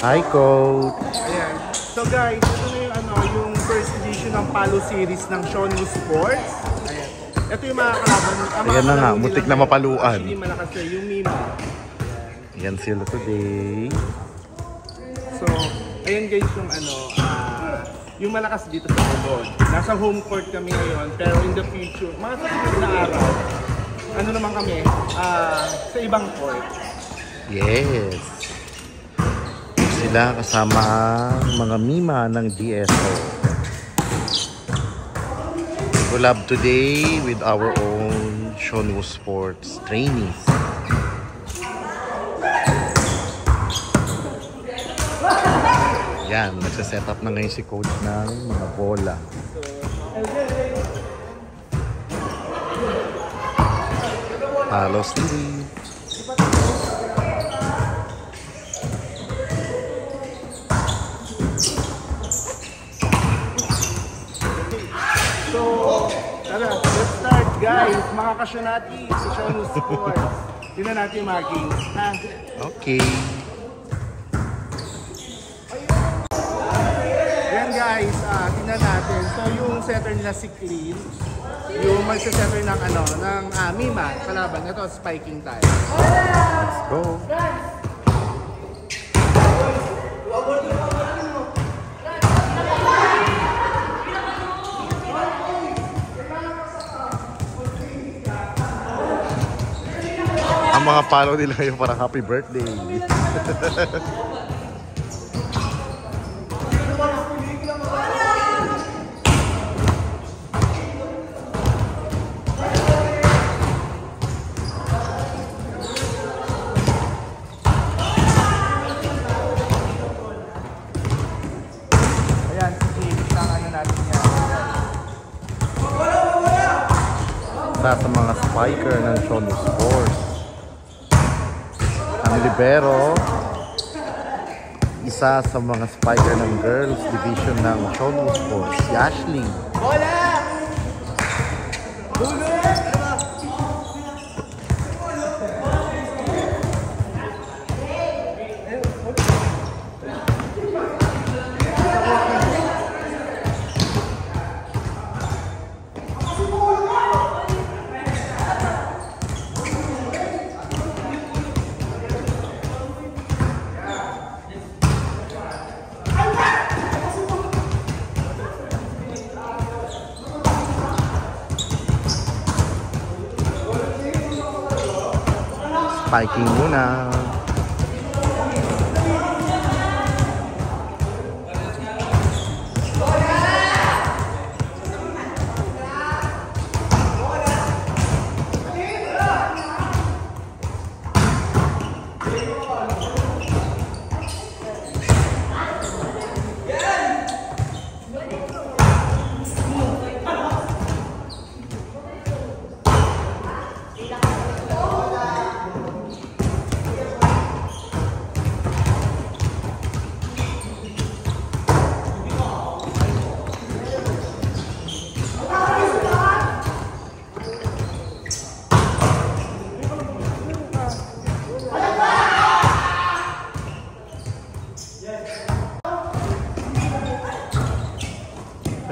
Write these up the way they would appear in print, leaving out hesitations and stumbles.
Hi, Coach. Ayan. So guys, ito na yung yung first edition ng Palo series ng Shonu Sports. Ayan. Ito yung mga kalaban. Ayan na nga, mutik na mapaluan. Actually, malakas na yung Mima. Ayan sila today. So, ayan guys yung yung malakas dito sa Ubod. Nasa home court kami ngayon, pero in the future, mga susunod na araw, naman kami, sa ibang court. Yes. Sila kasama ang mga Mima ng DSO. Collab today with our own Shonu Sports trainees. Yan, nagsaset up na ngayon si Coach ng mga bola. Palos City. So, tara, let's start guys. Mga kasyonati sa Shonu Sports. Tingnan natin yung markings, ha? Okay. Yan guys, tingnan natin. So, yung setter nila si Clean. Yung magsa-setter ng ng Mima, kalaban. Ito, spiking time. Let's go. Ang mga palo nila ngayon parang happy birthday. Ayan, si James, ang natin yan. Isa sa mga spiker ng Shonu Sports. Ang libero, isa sa mga spiker ng girls division ng Shonu Sports, si Ashley. Bola! Spiking muna.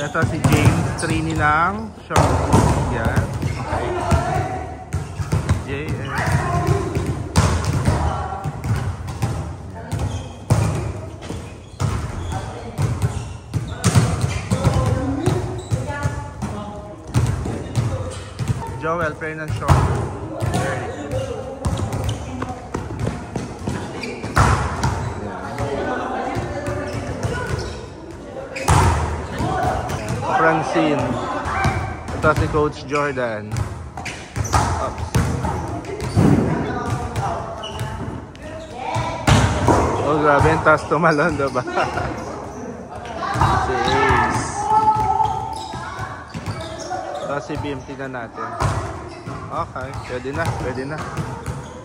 Ito si James, trainee ng Shonu. Yan. Okay. JS. Joel, player ng Shonu. Very good. Francine. Ito si Coach Jordan. Oops. Oh, grabe. Ang taas tumalon, diba? Si Ace. Ito si BMT na natin. Okay. Pwede na. Pwede na.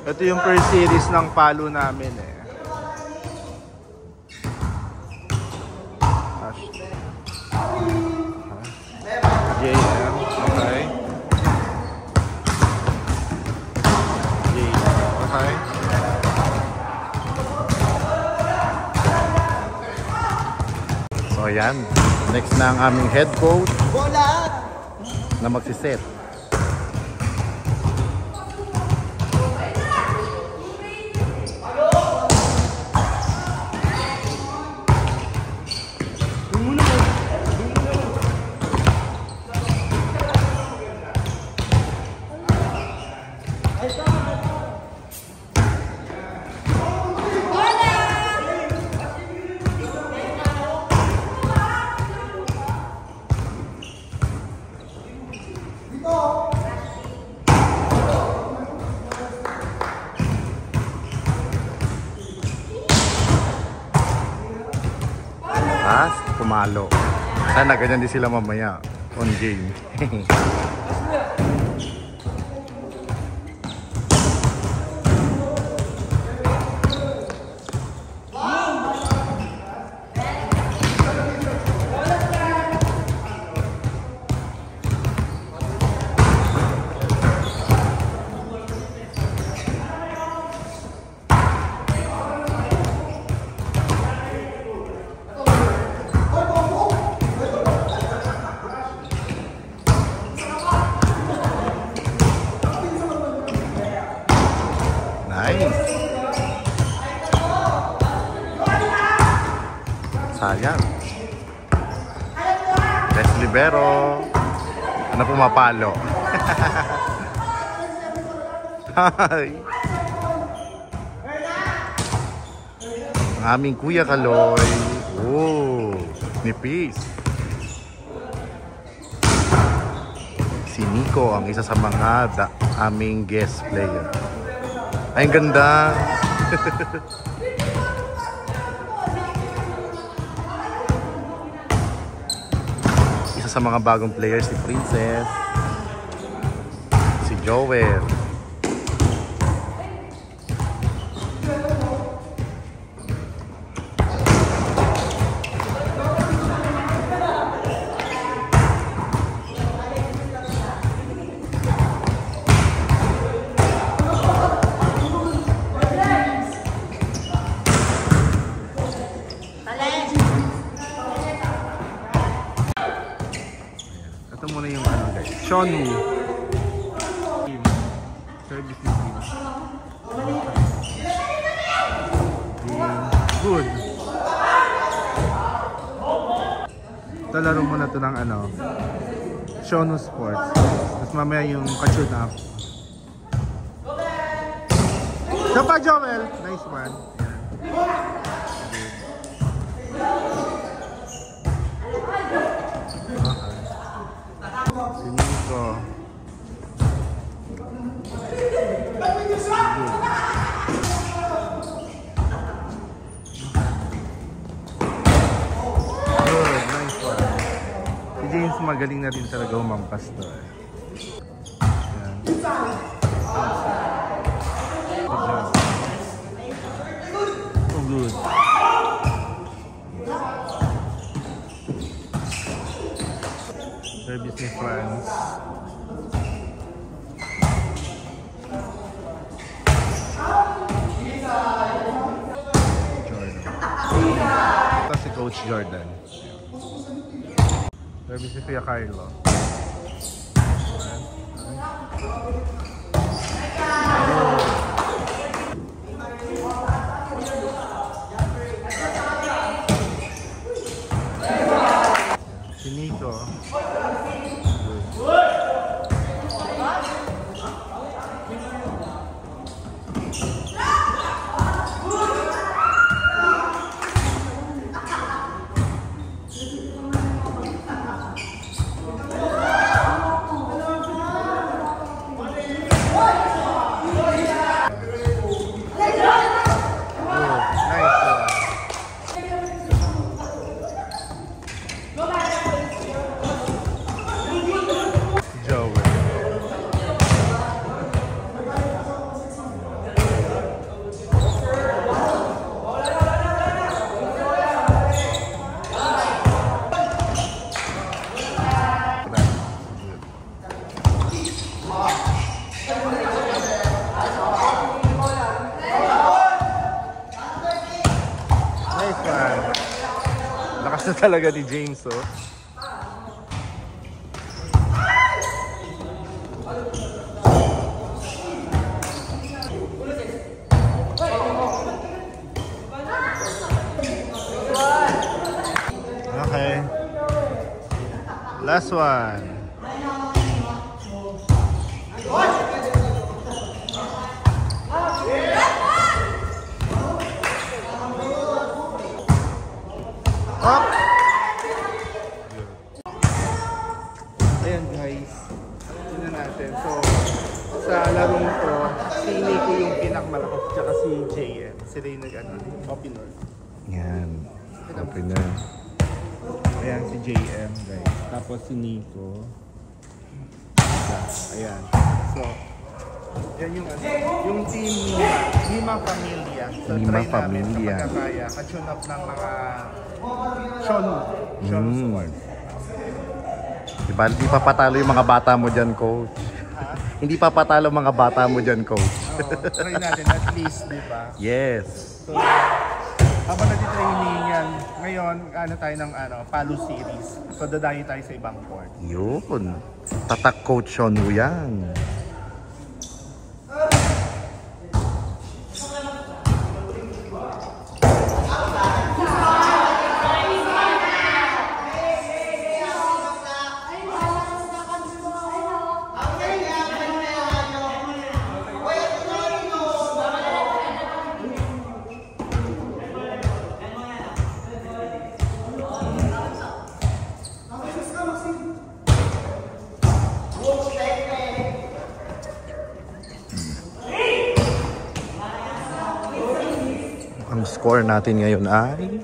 Ito yung first series ng palo namin eh. JM, okay. JM, okay. O yan. Next na ang aming head coach na magsiset. Pumalo. Sana ganyan din sila mamaya on game. Nice. Sayang. Best libero. Ano pumapalo? Hi. Ang aming Kuya Kaloy. Oh, nipis. Si Nico ang isa sa mga aming guest player. Ay, ang ganda. Isa sa mga bagong players, si Princess. Si Joel. Ito muna yung ano guys, Shonu service team. Good. Ito laro muna ito ng ano, Shonu Sports. Tapos mamaya yung ka-shoot up. Ito pa Joel, nice one. Si Nico. Good, nice one. Si James magaling na rin talaga umampas to eh. Yan. Good job. Oh, good. Service ni France. Jordan. Ito si Coach Jordan. Service ni Kuya Carlo. Si Nico. talaga ni James, oh. Okay. Last one. Up. Ayan guys, tignan natin. So, sa larong to, si Nico yung pinakamalakas, tsaka si JM. Sila yung opener. Yan. Opener. Ayan, si JM guys. Tapos si Nico. Ayan. So, yan yung team Lima Familia. So, Lima try namin Familia. sa pagkakaya. Ka-tune up ng mga Sean Squad. Diba, hindi pa patalo yung mga bata mo dyan, coach. Hindi pa patalo mga bata mo dyan, coach. Try natin at least, di ba? Yes. So, habang nag-training yan, ngayon, tayo ng Palu series. So, dadayo tayo sa ibang court. Yun. Tatak coach Sean Woo yan. Ang score natin ngayon ay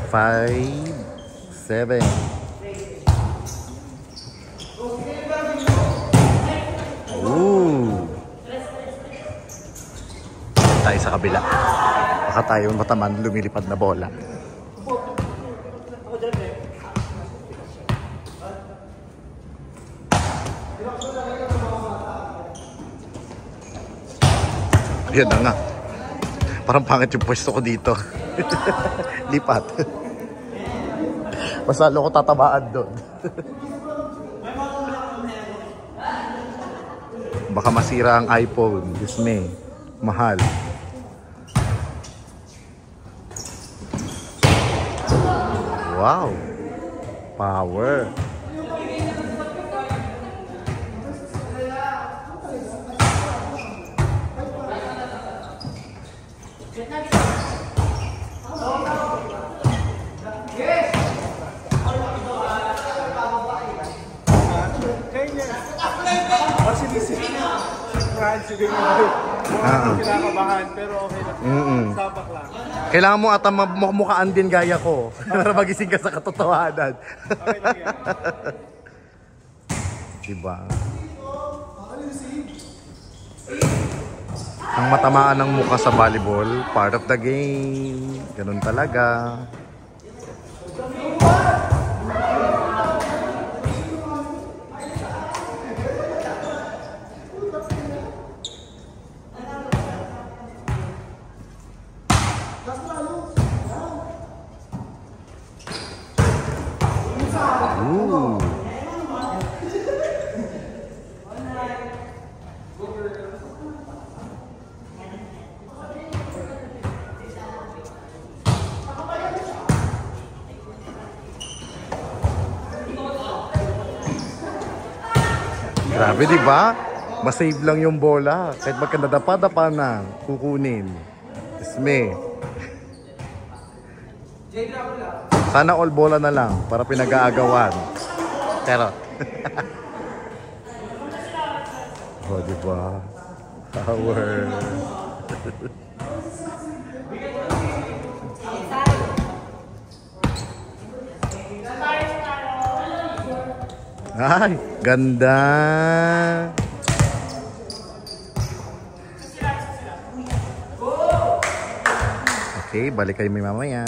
5-7. Ooh. Tayo sa kabila. Baka tayo mataman lumilipad na bola. Yan na nga. Parang pangit yung pwesto ko dito. Lipat. Mas lalo ko tatabaan doon. Baka masira ang iPhone. Diyos me. Mahal. Wow. Power. Kinakabahan, pero okay lang. Sapak lang. Kailangan mo ata mukhaan din gaya ko. Para magising ka sa katotohanan. Okay lang yan. Diba? Ang matamaan ng mukha sa volleyball, part of the game. Ganun talaga. Ooh. Grabe, di ba? Masave lang yung bola. Kahit magka nadapa-dapa na, kukunin. Isme. Sana all bola na lang para pinag-aagawan. Pero. Oh, di ba? Power. Ay, ganda. Okay, balik kayo may mamaya.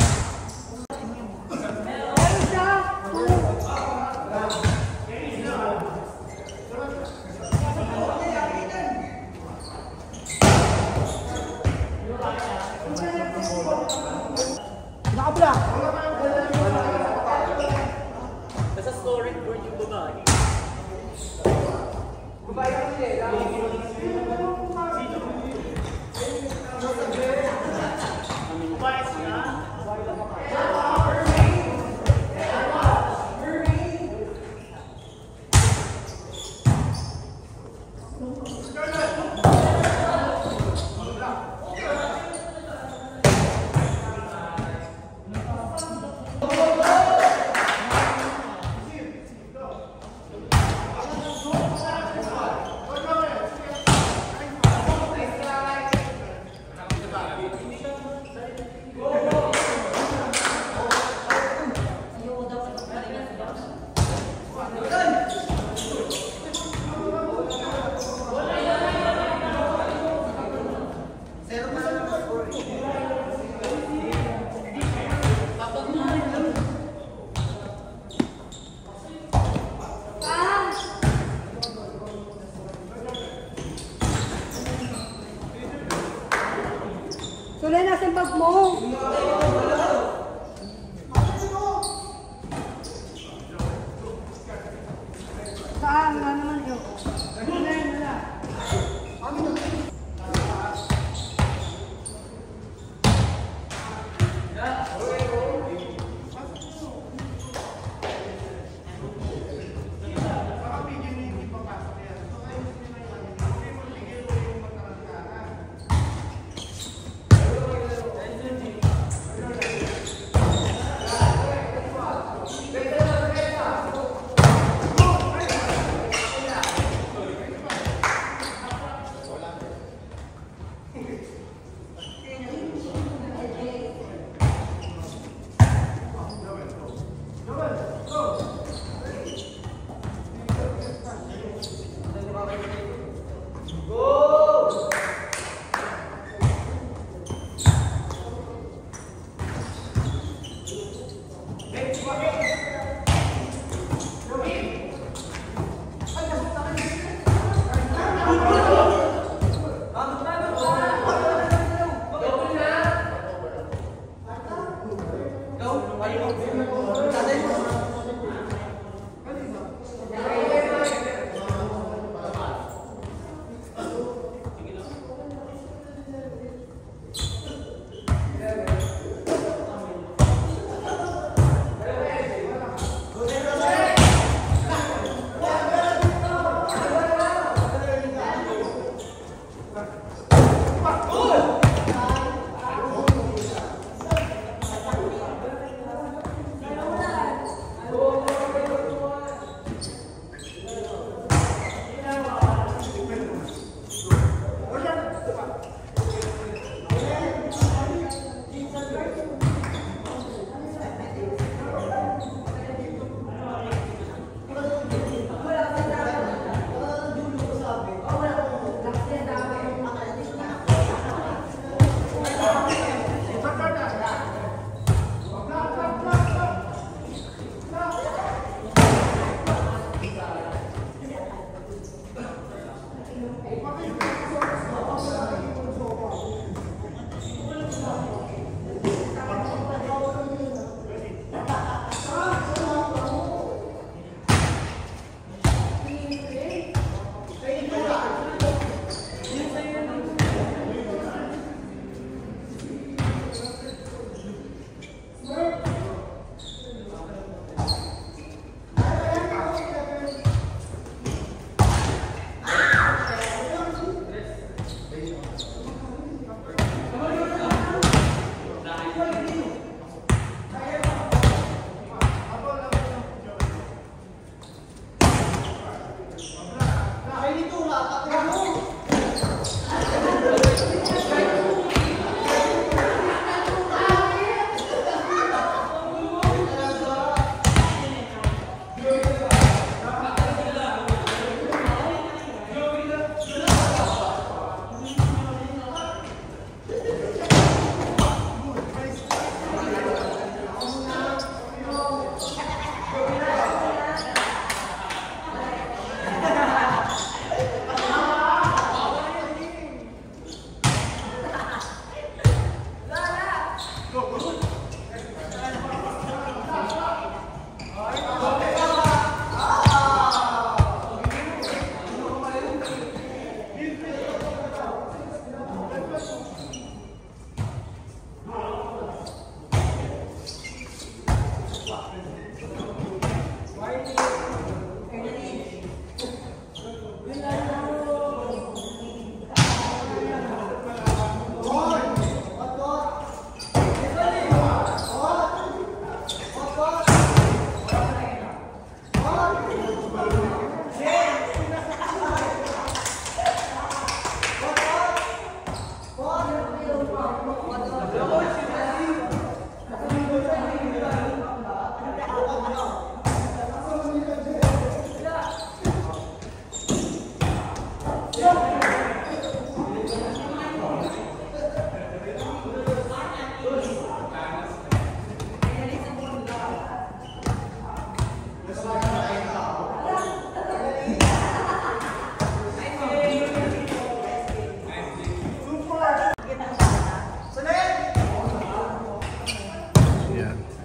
Tuloy na sa bag mo. Saan? Wala naman yun.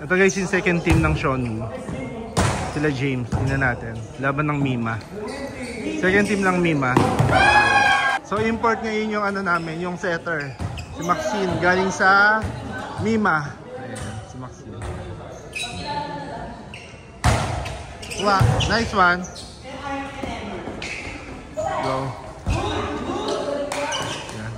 Ito guys yung second team ng Sean. Sila James, tingnan natin. Laban ng Mima. Second team ng Mima. So import ngayon yung ano namin, yung setter. Si Maxine, galing sa Mima. Ayan, si Maxine. Wow, nice one. Go. Ayan.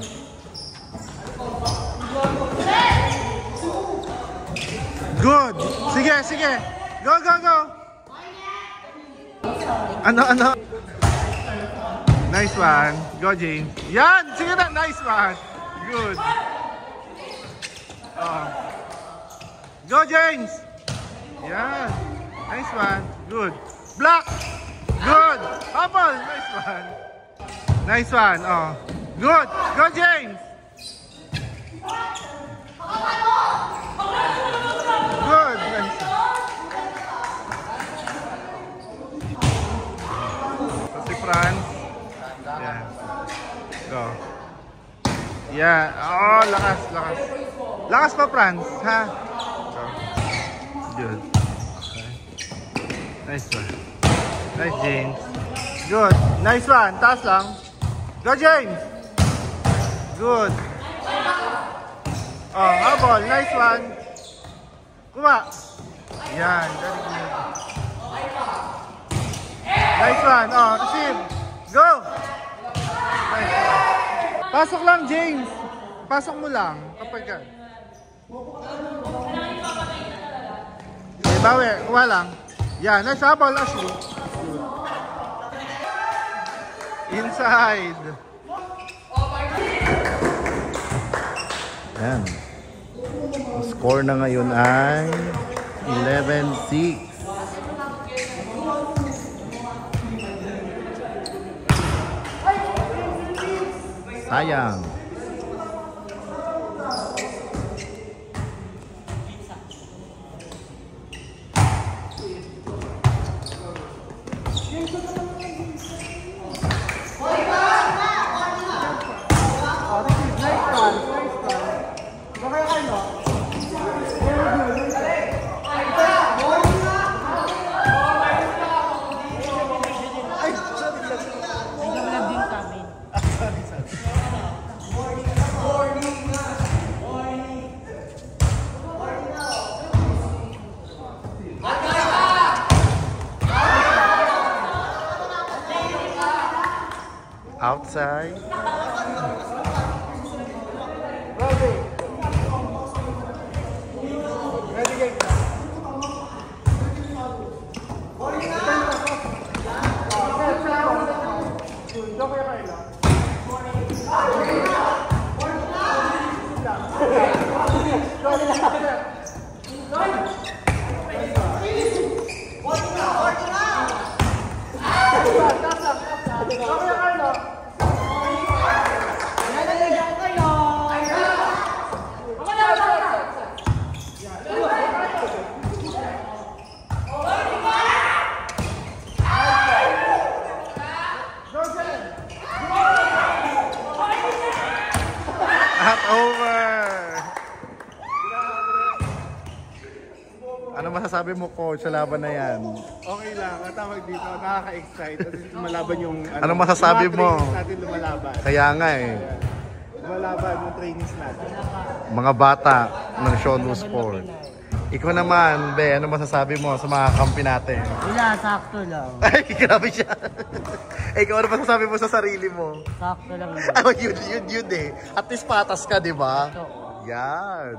Good! Sige, sige! Go, go, go! Ano? Nice one. Go, James. Yan! Sige na! Nice one! Good. Go, James! Yan! Nice one. Good. Block! Good! Apple! Nice one. Nice one. Good! Go, James! Good! Nice one. Si Franz. Yeah. Go. Yeah. Oh, lakas, lakas. Lakas pa, Franz, ha? Go. Good. Okay. Nice one. Nice, James. Good. Nice one. Taas lang. Go, James. Good. Habol. Nice one. Kuha. Yan. Very good. Nice one. Receive. Go. Nice one. Pasok lang, James. Pasok mo lang. Kapag ka. Okay, bawi. Kuha lang. Yan. Nice habol, Ashley. Inside. Yan. Score na ngayon ay 11-6. Sayang. Outside. Ano masasabi mo, coach, sa laban na yan? Okay lang, tawag dito, nakaka-excite. Kasi lumalaban yung ano masasabi mo? Natin lumalaban. Kaya nga eh. Lumalaban yung trainings natin. Mga bata ng Sean Sport. Ikaw naman, Be, ano masasabi mo sa mga kampi natin? Wala, sakto lang. Ay, grabe siya. Ikaw, ano masasabi mo sa sarili mo? Sakto lang. Oh, yun eh. At least patas ka, di ba? Yan.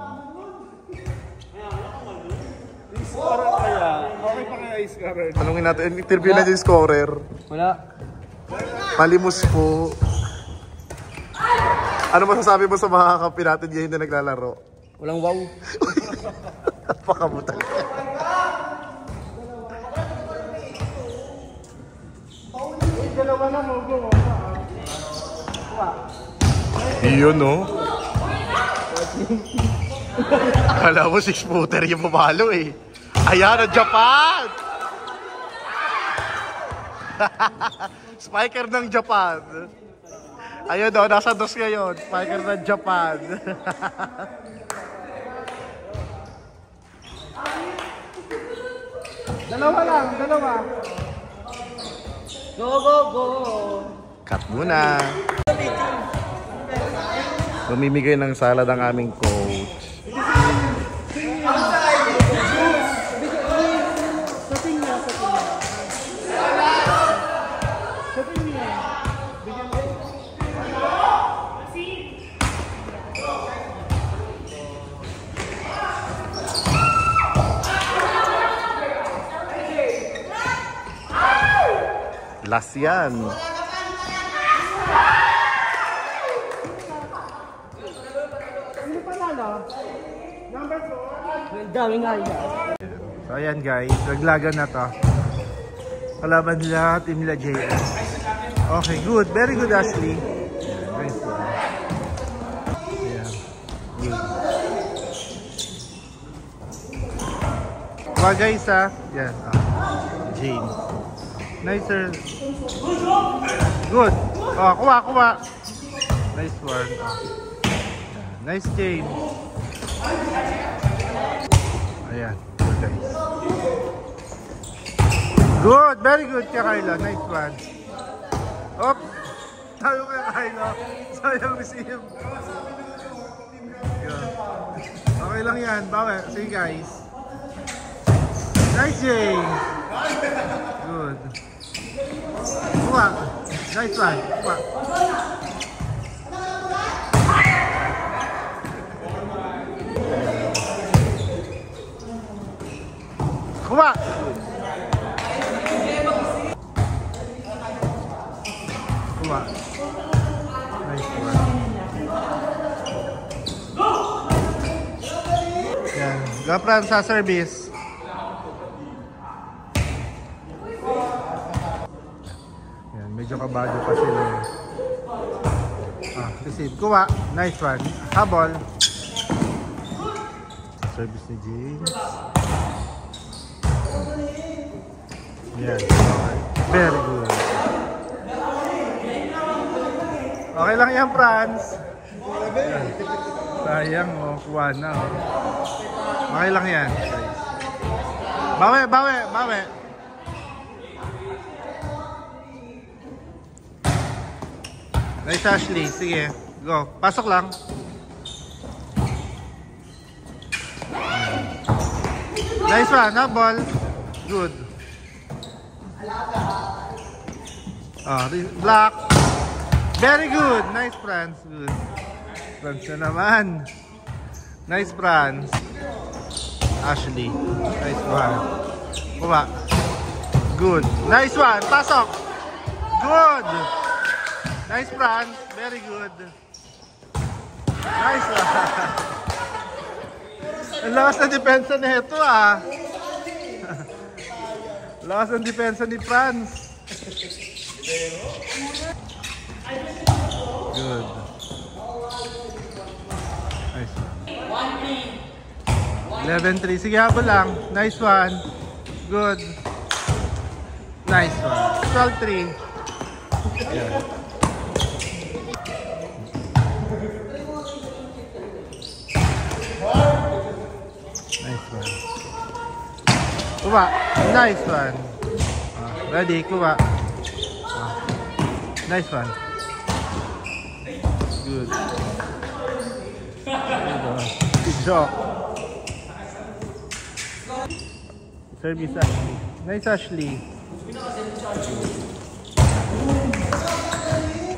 Scorer kaya? Okay pa kaya i-scorer? Tanungin natin, interview na yung scorer. Wala. Palimos po. Ano masasabi mo sa mga kampi natin ngayon na naglalaro? Walang wow. Napakabutan. Dalawa na mo, go. Iyon, no? Akala mo 6-footer yung pumalo eh. Ayan, ang Japan! Spiker ng Japan. Ayun o, nasa dos ngayon. Spiker ng Japan. Dalawa lang, dalawa. Go, go, go. Cut muna. Lumimigay ng salad ang aming coach. Last yan. Ang daming nga yan. So ayan guys, naglagan na to. Kalaban nila, team nila JS. Okay, good. Very good, Ashley. Yeah, nice one. Yeah, good. Kuha guys ha. Yan. James. Nice sir. Good. Oh, kuha. Nice one. Oh. Yeah. Nice James. Ayan. Good guys. Good. Very good kaya Kylo. Nice one. Op. Tayo kaya Kylo. Sayang receive. Good. Okay lang yan. Bawi. Sige guys. Nice James. Good. Kuha. Nice one. Kuha. Kuha. Kuha. Nice one. Yan. Gapran sa service. Yan. Medyo kabado pa sila. Receive. Kuha. Nice one. Habol. Service ni James. Yan. Very good. Okay lang yan, Franz. Yan. Sayang, oh. Kuha na, oh. Okay lang yan. Bawi. Nice, Ashley. Sige. Go. Pasok lang. Nice one. Ha, ball. Good. Block. Very good. Nice, Franz. Good. Franz na naman. Nice, Franz. Ashley. Nice one. Kuha. Good. Nice one. Pasok. Good. Nice, Franz. Very good. Nice one. Ang lakas na depensa na ito, ah. Lakas ng depensa ni Franz. Good. Nice one. 11-3. Sige, habol lang. Nice one. Good. Nice one. 12-3. Yeah. Nice one. Kuha. Nice one. Ready, kuha. Nice one. Good. Good job. Service Ashley. Nice Ashley.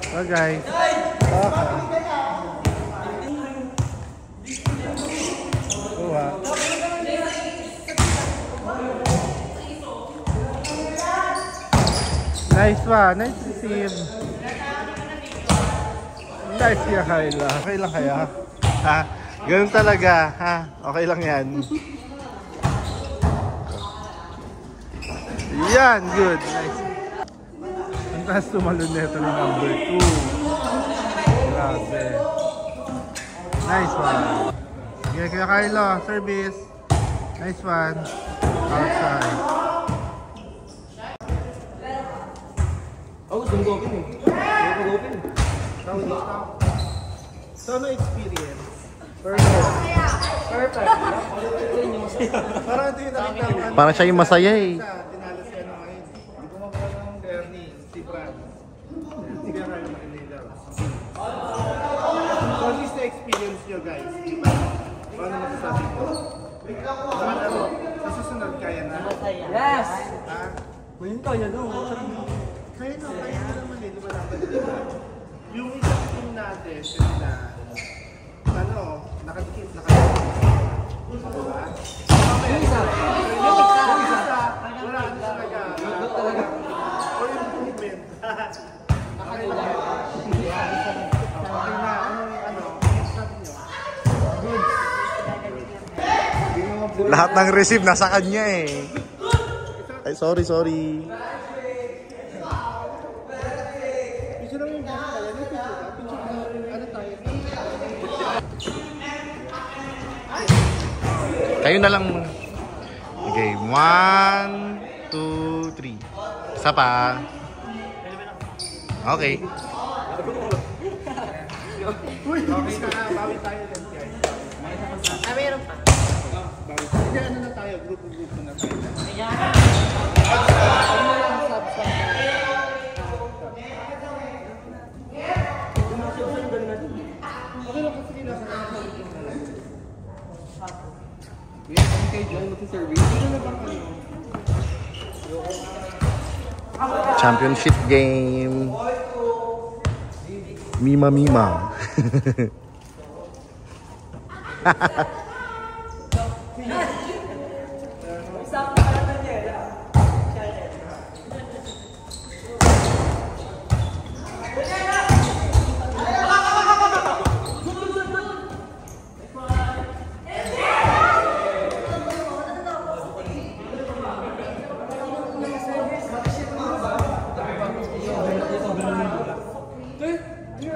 So guys. Kuha. Nice one. Nice receive. Nice kaya Kyla. Okay lang kaya? Ha? Ganun talaga. Ha? Okay lang yan. Yan. Good. Nice. Ang taas tumalon neto ni number 2. Grabe. Nice one. Okay, kaya Kyla. Service. Nice one. Outside. Oh, gusto mo open eh. Gusto mo open eh. So, ano experience? Perfect. Parang ito yung nakita ko. Parang siya yung masaya eh. Dinalo si ano ngayon. Hindi ko mabala ng Ernie, si Brad. Hindi ka kaya makilaw. So, at least na-experience nyo guys. Diba? Paano masasabi ko? Naman ano, sa susunod kaya na. Yes! Ha? Ngayon kaya no. Kaya naman eh. Di ba naman? Yung isang team natin, kanina, ano, nakadikit. Diba? Yung isa. Wala na talaga. Or improvement. Okay na. Ano, sabi nyo? Good. Lahat ng receive nasa kanya eh. Ay, sorry. Picture lang yung video pala. May picture ka? Picture ka. Ano tayo? Kayo na lang muna. Okay, 1, 2, 3. Isa pa. Okay. Uy! Okay na. Bawi tayo din guys. Meron pa. Bawi tayo. Hindi, ano na tayo? Grupo na tayo. Okay lang kasi nila sa Championship game. Mima.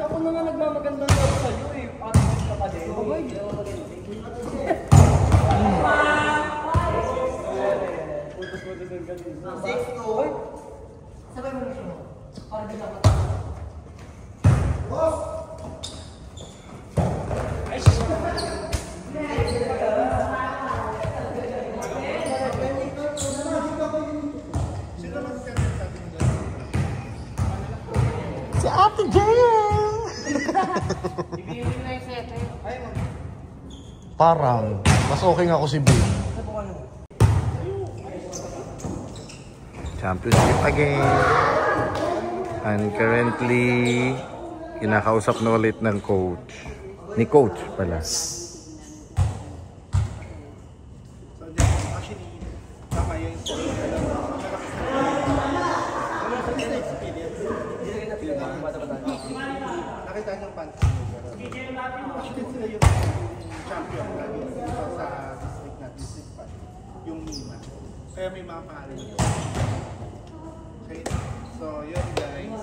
Ako na nga nagmamaganda na ako sa'yo eh. Parang ka pa din. Sabay mo na siya. Para di dapat. Si Ate Jen! Ibigin na yung set eh. Parang, mas okay nga ako si Boom. Championship again. And currently, kinakausap na ulit ng coach. Ni coach pala. So, actually, tama yung nakita niyong pansin. Actually, sila yung champion lagi sa district na district pa. Yung Mima. Kaya may mga pangalan nito. Okay? So, yun guys.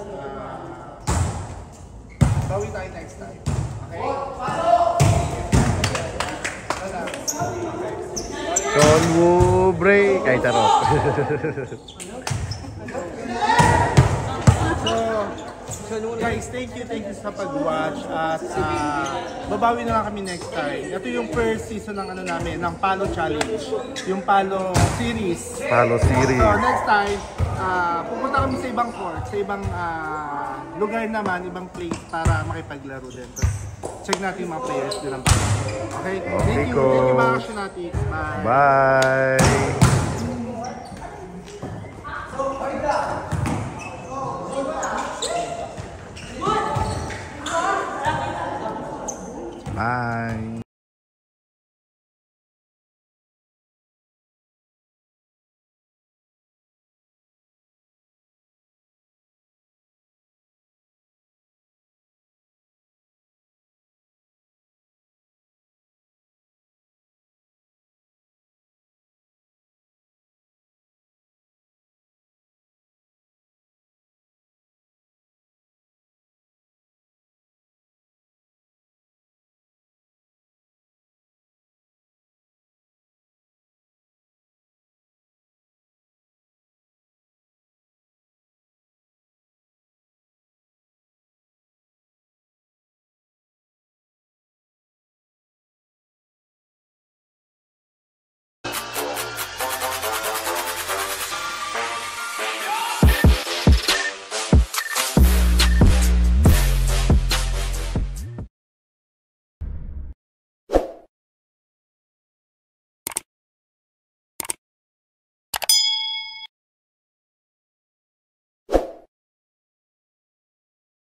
Bawi tayo next time. Okay? Sean Woo break. Ay, tarot. So, guys, thank you sa pag-watch at babawi na lang kami next time. Ito yung first season ng ano namin, ng Palo Challenge, yung Palo Series. Palo series. So, next time, pupunta kami sa ibang court, sa ibang lugar naman, ibang place para makipaglaro din. Tapos, check natin yung mga players din ng Palo. Okay? Thank you mga Action natin. Bye! Bye!